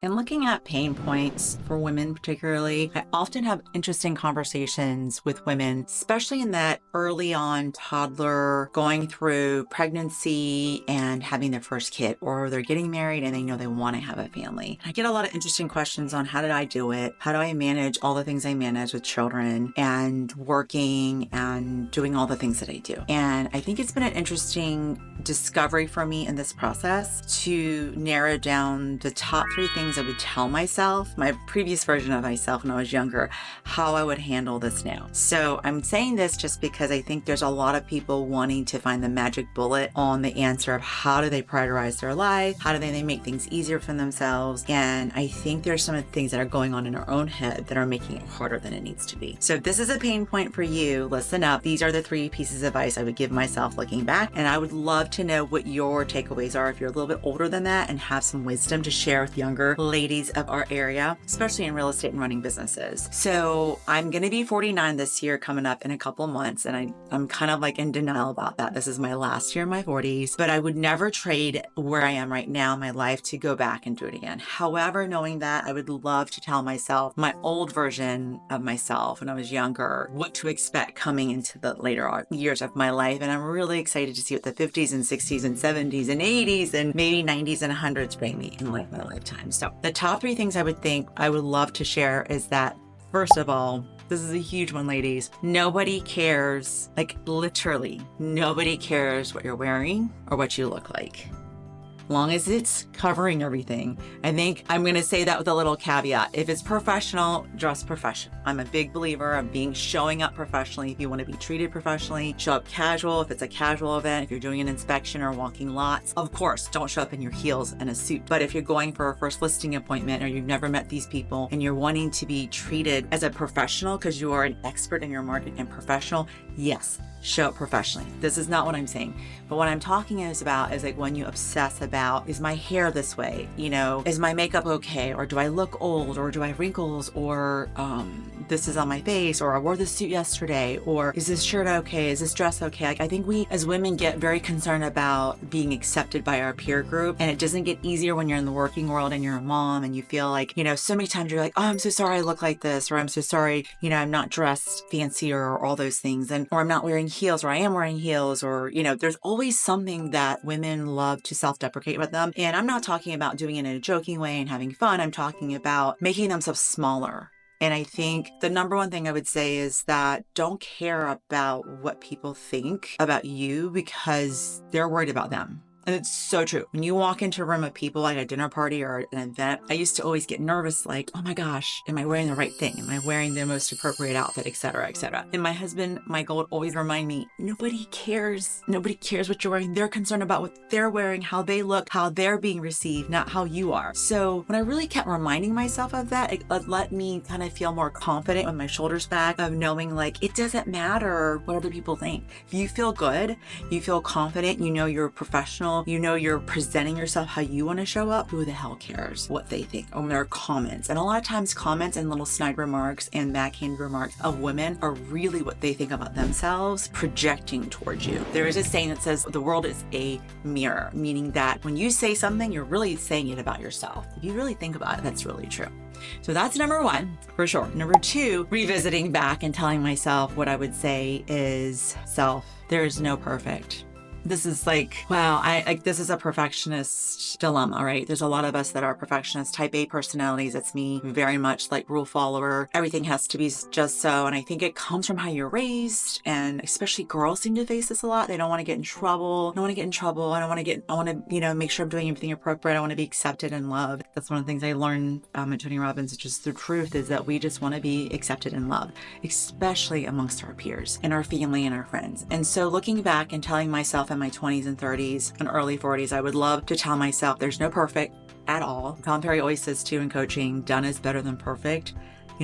And looking at pain points for women, particularly, I often have interesting conversations with women, especially in that early on toddler going through pregnancy and having their first kid, or they're getting married and they know they want to have a family. I get a lot of interesting questions on how did I do it? How do I manage all the things I manage with children and working and doing all the things that I do? And I think it's been an interesting discovery for me in this process to narrow down the top 3 things I would tell myself, my previous version of myself when I was younger, how I would handle this now. So I'm saying this just because I think there's a lot of people wanting to find the magic bullet on the answer of how do they prioritize their life, how do they make things easier for themselves. And I think there's some of the things that are going on in our own head that are making it harder than it needs to be. So if this is a pain point for you, listen up. These are the 3 pieces of advice I would give myself looking back. And I would love to know what your takeaways are if you're a little bit older than that and have some wisdom to share with younger ladies of our area, especially in real estate and running businesses. So I'm going to be 49 this year coming up in a couple of months. And I'm kind of like in denial about that. This is my last year in my 40s, but I would never trade where I am right now in my life to go back and do it again. However, knowing that, I would love to tell myself, my old version of myself when I was younger, what to expect coming into the later years of my life. And I'm really excited to see what the 50s and 60s and 70s and 80s and maybe 90s and 100s bring me in my lifetime. So the top 3 things I would think I would love to share is that, first of all, this is a huge one, ladies. Nobody cares, like literally, nobody cares what you're wearing or what you look like, long as it's covering everything. I think I'm going to say that with a little caveat. If it's professional, dress professional. I'm a big believer of showing up professionally. If you want to be treated professionally, show up casual. If it's a casual event, if you're doing an inspection or walking lots, of course, don't show up in your heels and a suit. But if you're going for a first listing appointment or you've never met these people and you're wanting to be treated as a professional because you are an expert in your market and professional, yes, show up professionally. This is not what I'm saying. But what I'm talking about is like when you obsess about, is my hair this way? Is my makeup okay? Or do I look old? Or do I have wrinkles? Or this is on my face? Or I wore this suit yesterday? Or is this shirt okay? Is this dress okay? Like, I think we as women get very concerned about being accepted by our peer group. And it doesn't get easier when you're in the working world and you're a mom and you feel like, so many times you're like, oh, I'm so sorry I look like this. Or I'm so sorry, I'm not dressed fancy or all those things. Or I'm not wearing heels, or I am wearing heels, or, there's always something that women love to self-deprecate with them. And I'm not talking about doing it in a joking way and having fun. I'm talking about making themselves smaller. And I think the number one thing I would say is that don't care about what people think about you because they're worried about them. And it's so true. When you walk into a room of people at a dinner party or an event, I used to always get nervous, like, oh my gosh, am I wearing the right thing? Am I wearing the most appropriate outfit, et cetera, et cetera. And my husband, Michael, would always remind me, nobody cares. Nobody cares what you're wearing. They're concerned about what they're wearing, how they look, how they're being received, not how you are. So when I really kept reminding myself of that, it let me kind of feel more confident with my shoulders back of knowing like, it doesn't matter what other people think. If you feel good, you feel confident, you're a professional, you're presenting yourself how you want to show up, who the hell cares what they think or their comments? And a lot of times comments and little snide remarks and backhand remarks of women are really what they think about themselves projecting towards you. There is a saying that says the world is a mirror, meaning that when you say something, you're really saying it about yourself. If you really think about it, that's really true. So that's number 1, for sure. Number 2, revisiting back and telling myself what I would say is there is no perfect. This is like, wow, this is a perfectionist dilemma, right? There's a lot of us that are perfectionists, type A personalities. That's me, very much like rule follower. Everything has to be just so. And I think it comes from how you're raised. And especially girls seem to face this a lot. They don't want to get in trouble. I don't want to get in trouble. I want to, make sure I'm doing everything appropriate. I want to be accepted and loved. That's one of the things I learned at Tony Robbins, which is the truth is that we just want to be accepted and loved, especially amongst our peers and our family and our friends. And so looking back and telling myself in my 20s and 30s and early 40s, I would love to tell myself there's no perfect at all. Tom Perry always says too in coaching, done is better than perfect.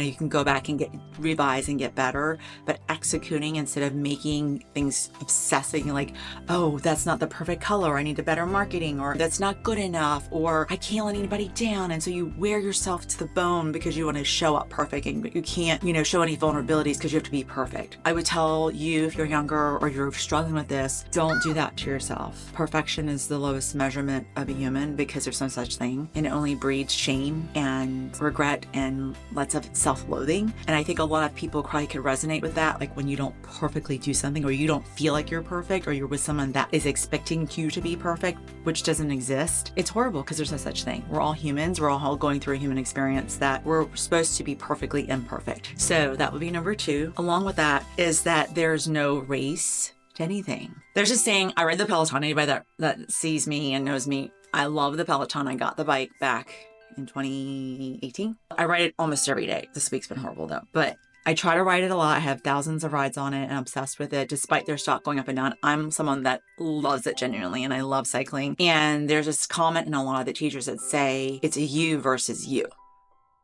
you can go back and revise and get better, but executing instead of making things obsessing, like, oh, that's not the perfect color, I need a better marketing, or that's not good enough, or I can't let anybody down. And so you wear yourself to the bone because you want to show up perfect, and you can't, show any vulnerabilities because you have to be perfect. I would tell you, if you're younger or you're struggling with this, don't do that to yourself. Perfection is the lowest measurement of a human because there's no such thing, and it only breeds shame and regret and lots of self-loathing. And I think a lot of people probably could resonate with that, like when you don't perfectly do something, or you don't feel like you're perfect, or you're with someone that is expecting you to be perfect, which doesn't exist. It's horrible because there's no such thing. We're all humans. We're all going through a human experience that we're supposed to be perfectly imperfect. So that would be number 2. Along with that is that there's no race to anything. There's a saying, I ride the Peloton. Anybody that sees me and knows me, I love the Peloton. I got the bike back in 2018. I ride it almost every day. This week's been horrible though, but I try to ride it a lot. I have thousands of rides on it and I'm obsessed with it, despite their stock going up and down. I'm someone that loves it genuinely, and I love cycling. And there's this comment in a lot of the teachers that say it's a you versus you.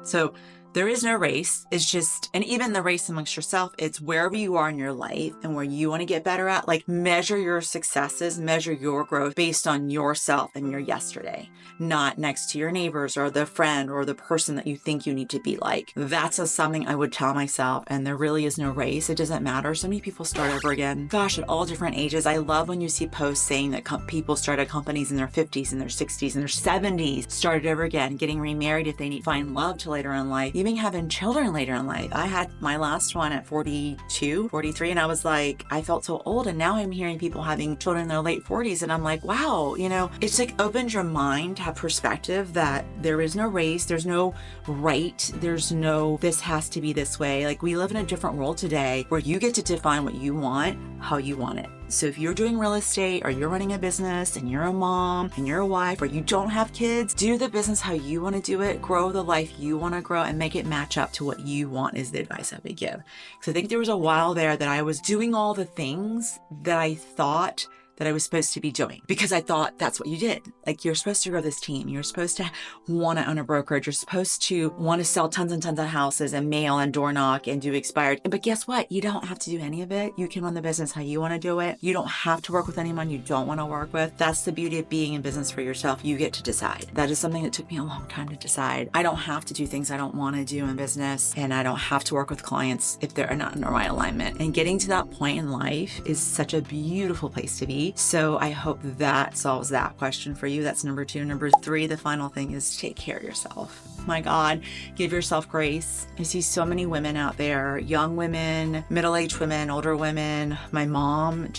So there is no race. It's just, and even the race amongst yourself, it's wherever you are in your life and where you want to get better at. Like, measure your successes, measure your growth based on yourself and your yesterday, not next to your neighbors or the friend or the person that you think you need to be like. That's something I would tell myself. And there really is no race. It doesn't matter. So many people start over again. Gosh, at all different ages. I love when you see posts saying that people started companies in their 50s and their 60s and their 70s, started over again, getting remarried if they need to find love till later in life. Even having children later in life. I had my last one at 42, 43, and I was like, I felt so old. And now I'm hearing people having children in their late 40s, and I'm like, wow, it's like opens your mind to have perspective that there is no race, there's no right, there's no this has to be this way. Like, we live in a different world today where you get to define what you want, how you want it. So if you're doing real estate, or you're running a business and you're a mom and you're a wife, or you don't have kids, do the business how you want to do it, grow the life you want to grow, and make it match up to what you want is the advice I would give. Because I think there was a while there that I was doing all the things that I thought that I was supposed to be doing, because I thought that's what you did. Like, you're supposed to grow this team. You're supposed to want to own a brokerage. You're supposed to want to sell tons and tons of houses and mail and door knock and do expired. But guess what? You don't have to do any of it. You can run the business how you want to do it. You don't have to work with anyone you don't want to work with. That's the beauty of being in business for yourself. You get to decide. That is something that took me a long time to decide. I don't have to do things I don't want to do in business, and I don't have to work with clients if they're not in the right alignment. And getting to that point in life is such a beautiful place to be. So I hope that solves that question for you. That's number 2. Number 3, the final thing is take care of yourself. My God, give yourself grace. I see so many women out there, young women, middle-aged women, older women. My mom,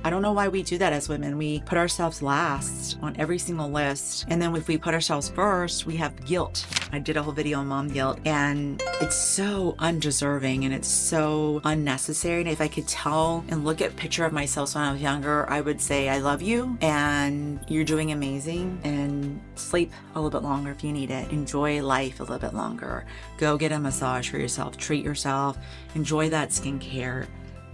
I don't know why we do that as women. We put ourselves last on every single list. And then if we put ourselves first, we have guilt. I did a whole video on mom guilt, and it's so undeserving and it's so unnecessary. And if I could tell and look at a picture of myself when I was younger, I would say, I love you and you're doing amazing, and sleep a little bit longer if you need it. Enjoy life a little bit longer. Go get a massage for yourself. Treat yourself. Enjoy that skincare.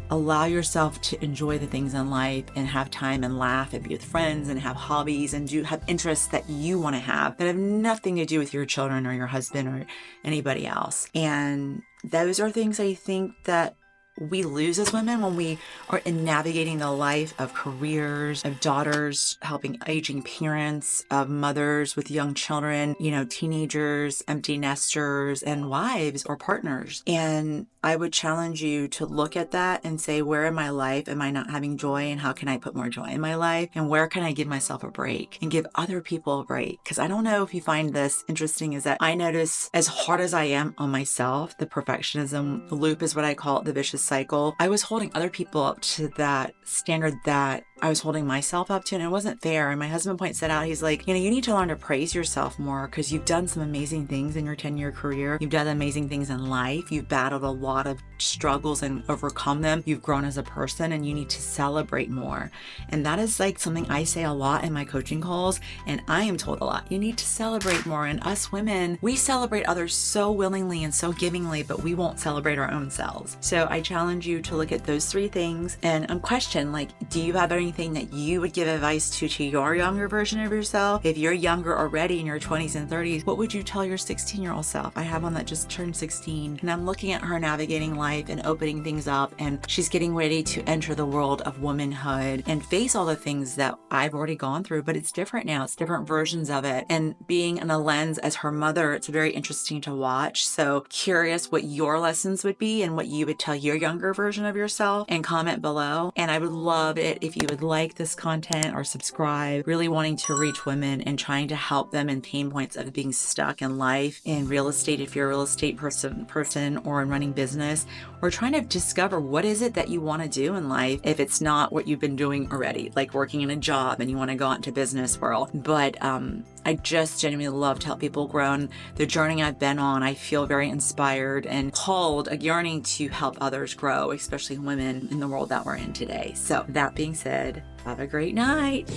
Allow yourself to enjoy the things in life and have time and laugh and be with friends and have hobbies and have interests that you want to have that have nothing to do with your children or your husband or anybody else. And those are things I think that we lose as women when we are in navigating the life of careers, of daughters, helping aging parents, of mothers with young children, teenagers, empty nesters, and wives or partners. And I would challenge you to look at that and say, where in my life am I not having joy, and how can I put more joy in my life? And where can I give myself a break and give other people a break? Because I don't know if you find this interesting, is that I notice as hard as I am on myself, the perfectionism loop is what I call it, the vicious cycle. I was holding other people up to that standard that I was holding myself up to, and it wasn't fair. And my husband points that out. He's like, you need to learn to praise yourself more, because you've done some amazing things in your 10-year career. You've done amazing things in life. You've battled a lot of struggles and overcome them. You've grown as a person, and you need to celebrate more. And that is like something I say a lot in my coaching calls, and I am told a lot. You need to celebrate more. And us women, we celebrate others so willingly and so givingly, but we won't celebrate our own selves. So I challenge you to look at those 3 things and question, like, do you have anything anything that you would give advice to your younger version of yourself? If you're younger already in your 20s and 30s, what would you tell your 16-year-old self? I have one that just turned 16, and I'm looking at her navigating life and opening things up, and she's getting ready to enter the world of womanhood and face all the things that I've already gone through, but it's different now. It's different versions of it. And being in a lens as her mother, it's very interesting to watch. So curious what your lessons would be and what you would tell your younger version of yourself, and comment below. And I would love it if you would like this content or subscribe. Really wanting to reach women and trying to help them in pain points of being stuck in life, in real estate, if you're a real estate person or in running business, or trying to discover what is it that you want to do in life if it's not what you've been doing already, like working in a job and you want to go out into business world. But I just genuinely love to help people grow, and the journey I've been on, I feel very inspired and called, a yearning to help others grow, especially women in the world that we're in today. So that being said, have a great night.